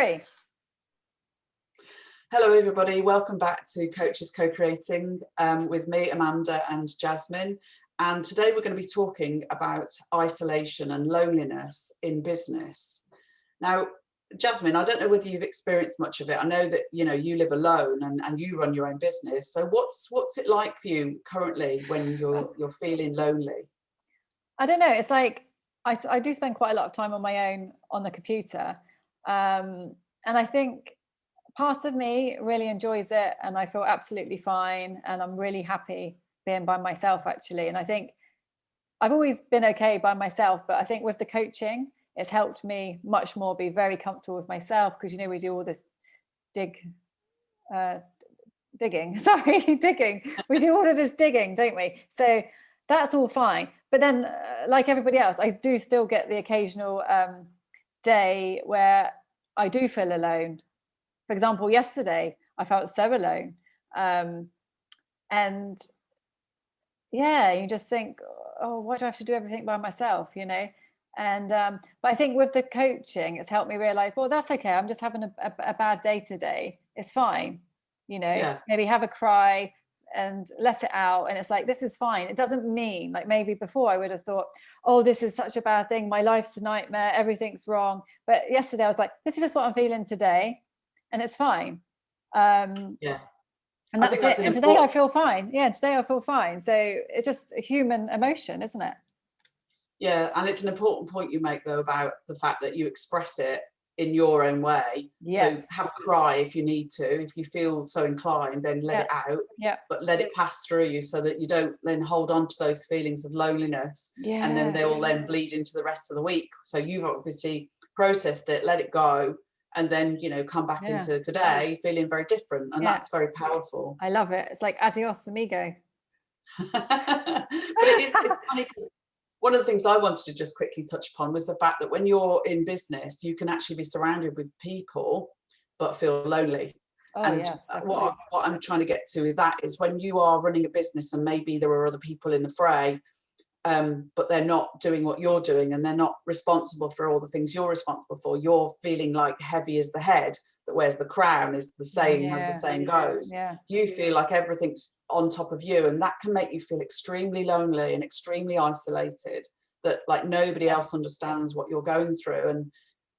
Three. Hello everybody, welcome back to Coaches Co-Creating with me, Amanda and Jasmine. And today we're going to be talking about isolation and loneliness in business. Now, Jasmine, I don't know whether you've experienced much of it. I know that you live alone and you run your own business. So what's it like for you currently when you're feeling lonely? I don't know. It's like I do spend quite a lot of time on my own on the computer, and I think part of me really enjoys it, and I feel absolutely fine, and I'm really happy being by myself actually. And I think I've always been okay by myself, but I think with the coaching, it's helped me much more be very comfortable with myself, because we do all this digging. We do all of this digging, don't we? So that's all fine. But then, like everybody else, I do still get the occasional day where I do feel alone. For example, yesterday I felt so alone, and yeah, you just think, oh, why do I have to do everything by myself? And but I think with the coaching, it's helped me realize, well, that's okay. I'm just having a bad day today. It's fine. Maybe have a cry and let it out. And it's like, this is fine. It doesn't mean, like, maybe before I would have thought, oh, this is such a bad thing. My life's a nightmare. Everything's wrong. But yesterday I was like, this is just what I'm feeling today. And it's fine. And that's it. And today I feel fine. Yeah, today I feel fine. So it's just a human emotion, isn't it? Yeah, and it's an important point you make, though, about the fact that you express it in your own way. Yes. So have a cry if you need to. If you feel so inclined, then let it out. Yeah. But let it pass through you so that you don't then hold on to those feelings of loneliness. Yeah. And then they will then bleed into the rest of the week. So you've obviously processed it, let it go, and then come back into today feeling very different. And that's very powerful. I love it. It's like adios amigo. But it's funny because one of the things I wanted to just quickly touch upon was the fact that when you're in business, you can actually be surrounded with people but feel lonely. Oh, and yes, what I'm trying to get to with that is when you are running a business and maybe there are other people in the fray, but they're not doing what you're doing and they're not responsible for all the things you're responsible for, you're feeling like heavy as the head that wears the crown, is the saying, as the saying goes. You feel like everything's on top of you, and that can make you feel extremely lonely and extremely isolated, that like nobody else understands what you're going through.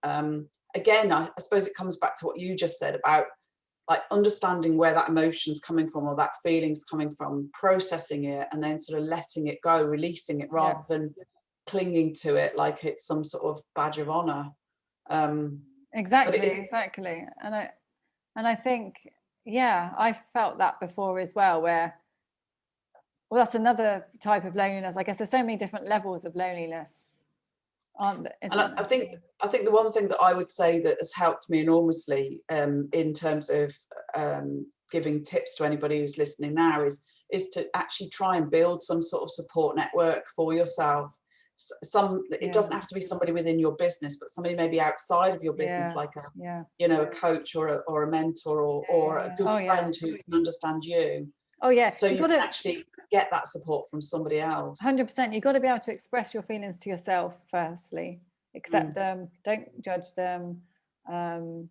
And again, I suppose it comes back to what you just said about like understanding where that emotion's coming from or that feeling's coming from, processing it, and then sort of letting it go, releasing it, rather than clinging to it like it's some sort of badge of honor. Exactly. And I think, I felt that before as well, where, well, that's another type of loneliness. I guess there's so many different levels of loneliness. And I think the one thing that I would say that has helped me enormously in terms of giving tips to anybody who's listening now is to actually try and build some sort of support network for yourself. It doesn't have to be somebody within your business, but somebody maybe outside of your business, like a coach or a mentor or a good friend who can understand you. Oh yeah. So you can actually get that support from somebody else. 100%. You've got to be able to express your feelings to yourself firstly. Accept them, don't judge them. And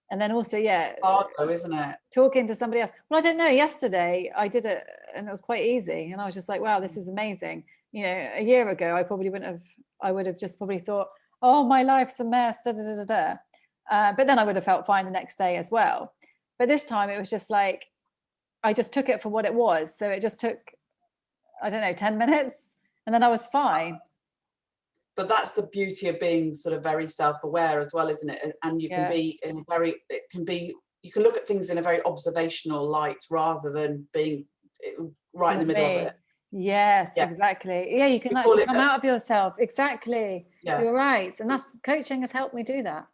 then also, hard though, isn't it? Talking to somebody else. Well, I don't know. Yesterday I did it and it was quite easy. And I was just like, wow, this is amazing. A year ago, I would have just probably thought, oh, my life's a mess, But then I would have felt fine the next day as well. But this time it was just like, I just took it for what it was. So it just took, I don't know, 10 minutes and then I was fine. But that's the beauty of being sort of very self-aware as well, isn't it? And you can be you can look at things in a very observational light rather than being right in the middle of it. Yes, exactly. Yeah, you can actually come out of yourself. Exactly. Yeah. You're right. And coaching has helped me do that.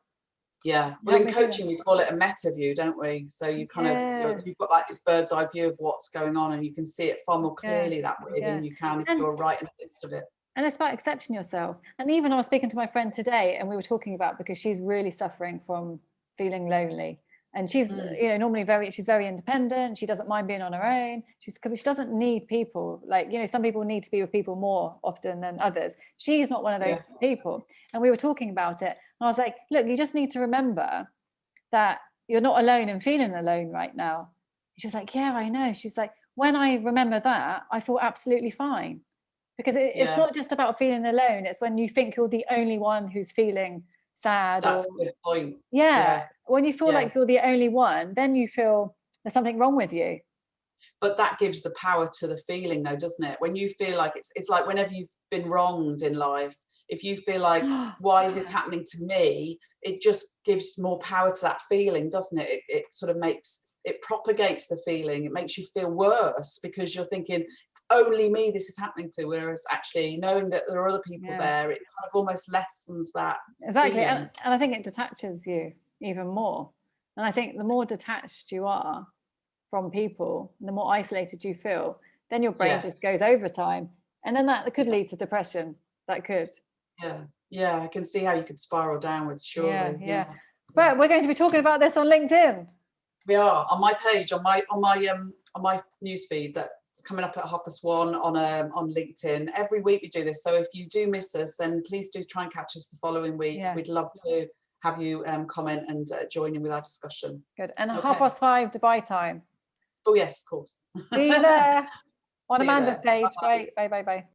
Yeah. Well, in coaching, we call it a meta view, don't we? So you kind of, you've got like this bird's eye view of what's going on, and you can see it far more clearly that way than you can if you're right in the midst of it. And it's about accepting yourself. And even I was speaking to my friend today, and we were talking about, because she's really suffering from feeling lonely. And she's, normally she's very independent. She doesn't mind being on her own. She doesn't need people. Like, some people need to be with people more often than others. She's not one of those people. And we were talking about it. And I was like, look, you just need to remember that you're not alone and feeling alone right now. She was like, yeah, I know. She's like, when I remember that, I feel absolutely fine. Because it's Yeah, not just about feeling alone. It's when you think you're the only one who's feeling sad, that's or a good point. yeah, Yeah, when you feel yeah. like you're the only one, then you feel there's something wrong with you. But that gives the power to the feeling though, doesn't it? When you feel like it's like whenever you've been wronged in life, if you feel like, why is this Yeah. happening to me? It just gives more power to that feeling, doesn't it? It sort of makes, it propagates the feeling. It makes you feel worse because you're thinking it's only me this is happening to, whereas actually knowing that there are other people Yeah. there, it kind of almost lessens that Exactly. feeling. And I think it detaches you even more. And I think the more detached you are from people, the more isolated you feel, then your brain just Yes. goes overtime. And then that could Yeah. lead to depression. That could. Yeah. Yeah. I can see how you could spiral downwards, Yeah. surely. Yeah. Yeah. Yeah. But we're going to be talking about this on LinkedIn. We are on my page, on my newsfeed that's coming up at 1:30 on LinkedIn. Every week we do this. So if you do miss us, then please do try and catch us the following week. Yeah. We'd love to have you comment and join in with our discussion. Good. And Okay. 5:30 Dubai time. Oh yes, of course. See you there on See you Amanda's there. page. Bye. Bye. Bye. Bye. Bye.